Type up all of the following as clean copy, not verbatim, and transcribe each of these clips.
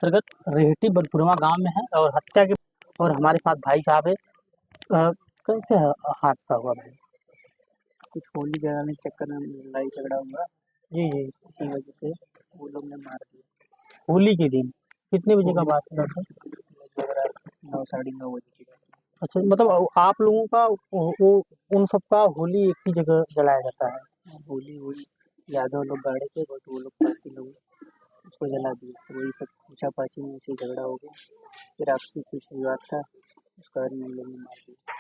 अंतर्गत रेहटी बलपुरवा गांव में है और हत्या के और हमारे साथ भाई साहब है। कैसे हादसा हुआ भाई? कुछ होली जलाने के चक्कर में लड़ाई झगड़ा हुआ। जी जी। इसी वजह से वो लोग ने मार दिया। होली के दिन कितने बजे का होली बात है? लगभग रात 9 साढ़े 9 बजे की बात है। अच्छा, मतलब आप लोगों का उन सबका होली एक ही जगह जलाया जाता है? होली वही यादव लोग गाड़े थे बट वो लोग पासी लोग उसको जला दिए। फिर वही सब पूछा पाछी में ऐसे झगड़ा हो गया। फिर आपसी कुछ विवाद था, उसका बाद में लोग ने मार दिया।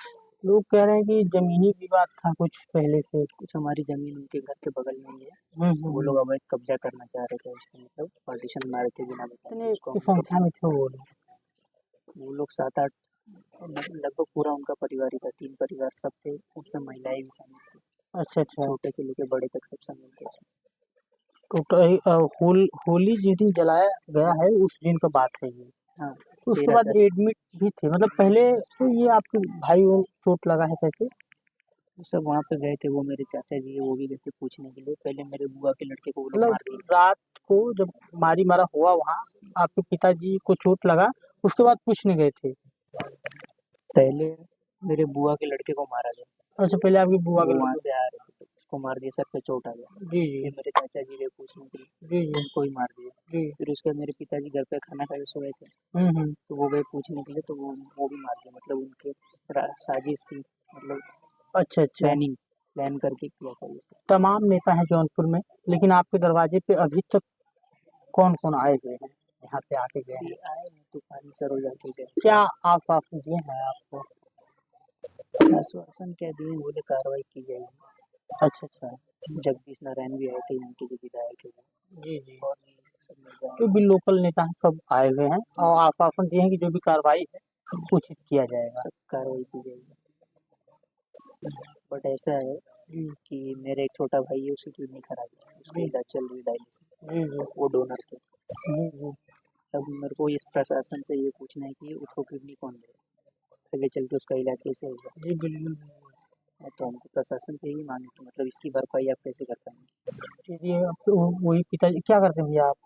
लोग कह रहे हैं कि जमीनी विवाद था कुछ पहले से। कुछ हमारी जमीन उनके घर के बगल में ही है। वो हम्म। लोग अवैध कब्जा करना चाह रहे थे, उसको मतलब पार्टीशन मारे थे बिना बताए कितने उसको की हम संख्या में थे वो लोग? वो लोग 7-8 लगभग पूरा उनका परिवार ही था। 3 परिवार सब थे, उसमें महिलाएं भी शामिल थी। अच्छा अच्छा। छोटे से लेकर बड़े तक सब शामिल थे उसमें। होली जिस दिन जलाया गया है उस दिन का बात है ये। हाँ, तो उसके बाद 13-10 एडमिट भी थे, मतलब पहले तो ये आपके भाई को चोट लगा है कैसे? सब वहाँ पे गए थे। वो मेरे चाचा जी है, वो भी गए थे पूछने के लिए। पहले मेरे बुआ के लड़के को वो लोग मतलब मार दिए। रात को जब मारा हुआ वहाँ आपके पिताजी को चोट लगा, उसके बाद पूछने गए थे? पहले मेरे बुआ के लड़के को मारा गया। अच्छा, पहले आपकी बुआ के वो वहाँ लड़के। से आ रहे थे तो उसको मार दिया, सर पे चोट आ गया। जी फिर जी। मेरे चाचा जी गए पूछने के लिए, जी जी। उनको ही मार दिया। जी। फिर उसके बाद मेरे पिताजी घर पे खाना खा के सो गए थे, हम्म। तो वो गए पूछने के लिए, तो वो भी मार दिया। मतलब उनके साजिश थी, मतलब अच्छा अच्छा। प्लान करके किया था ये। तमाम नेता हैं जौनपुर में, लेकिन आपके दरवाजे पे अभी तक कौन कौन आए हुए हैं, यहाँ पे आके गए हैं? अभी आए हैं तूफानी सरोज आके गए। क्या आश्वासन दिए हैं आपको? आश्वासन क्या दिए, बोले कार्रवाई की जाएगी। अच्छा अच्छा। जगदीश नारायण भी आए थे, यहाँ के जो विधायक है वो। जी जी। और भी सब मिल जो जाएंगे। भी लोकल नेता हैं सब आए हुए हैं और आश्वासन दिए हैं कि जो भी कार्रवाई है उचित किया जाएगा। सब कार्रवाई की जाएगी। बट ऐसा है जी कि मेरा एक छोटा भाई है, उसकी किडनी खराब है, उसका जी। इलाज चल रही है, डायलिसिस। जी जी। वो डोनर थे। जी जी। अब मेरे को इस प्रशासन से ये पूछना है कि उसको किडनी कौन देगा, आगे चल के उसका इलाज कैसे होगा। जी बिल्कुल। तो हमको प्रशासन से ही मांगे कि मतलब इसकी भरपाई आप कैसे कर पाएंगे। जी आपके वही पिताजी क्या करते हैं भैया आप?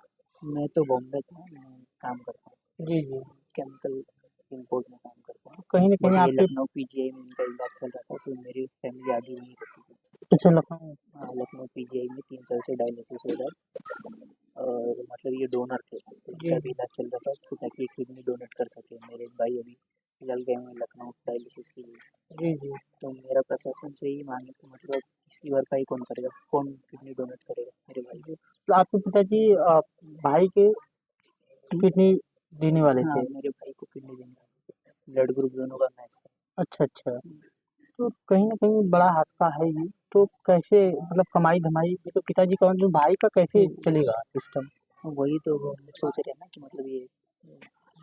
मैं तो बॉम्बे था, मैं काम करता हूँ, जी जी। केमिकल इम्पोर्ट में काम करता हूँ। कहीं ना कहीं बट ये आपके। लखनऊ पीजीआई में उनका इलाज चल रहा था, तो मेरी फैमिली आधी वहीं रहती थी। अच्छा, लखनऊ। हाँ, लखनऊ पीजीआई में 3 साल से डायलिसिस हो रहा है। और मतलब ये डोनर थे, तो जी इनका भी इलाज चल रहा था तो, ताकि ये किडनी डोनेट कर सके। मेरे एक भाई अभी फिलहाल गए हुए हैं लखनऊ डायलिसिस के लिए। जी जी। तो मेरा प्रशासन से ही मांगे कि मतलब इसकी भरपाई कौन करेगा, कौन किडनी डोनेट करेगा मेरे भाई जी। तो आपके पिताजी भाई के को। किडनी देने वाले हाँ, थे? मेरे भाई को किडनी देने वाले थे। ब्लड ग्रुप दोनों का मैच था। अच्छा अच्छा। तो कहीं ना कहीं बड़ा हादसा है ये। तो कैसे, मतलब कमाई धमाई ये तो पिताजी का, मतलब भाई का कैसे तो चलेगा सिस्टम? वही तो हम लोग सोच रहे हैं ना कि मतलब ये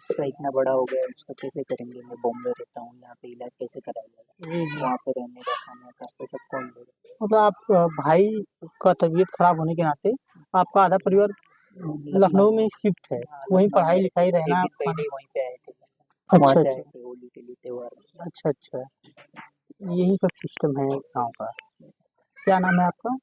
ऐसा इतना बड़ा हो गया है, उसका कैसे करेंगे। मैं बॉम्बे रहता हूँ, यहाँ पे इलाज कैसे कराया जाएगा, जी जी। वहाँ पे रहने का खाने का खर्चा सब कौन देगा। मतलब आप भाई का तबीयत खराब होने के नाते आपका आधा परिवार लखनऊ लखनऊ में। में शिफ्ट है, हाँ, वहीं लखनऊ में पढ़ाई रहते लिखाई थे, एक रहना दिन खाना। पहले ही वहीं पे आए थे। वहाँ अच्छा से आए अच्छा। थे होली के लिए, त्योहार में। अच्छा अच्छा। यही सब सिस्टम है गाँव का। क्या नाम है आपका?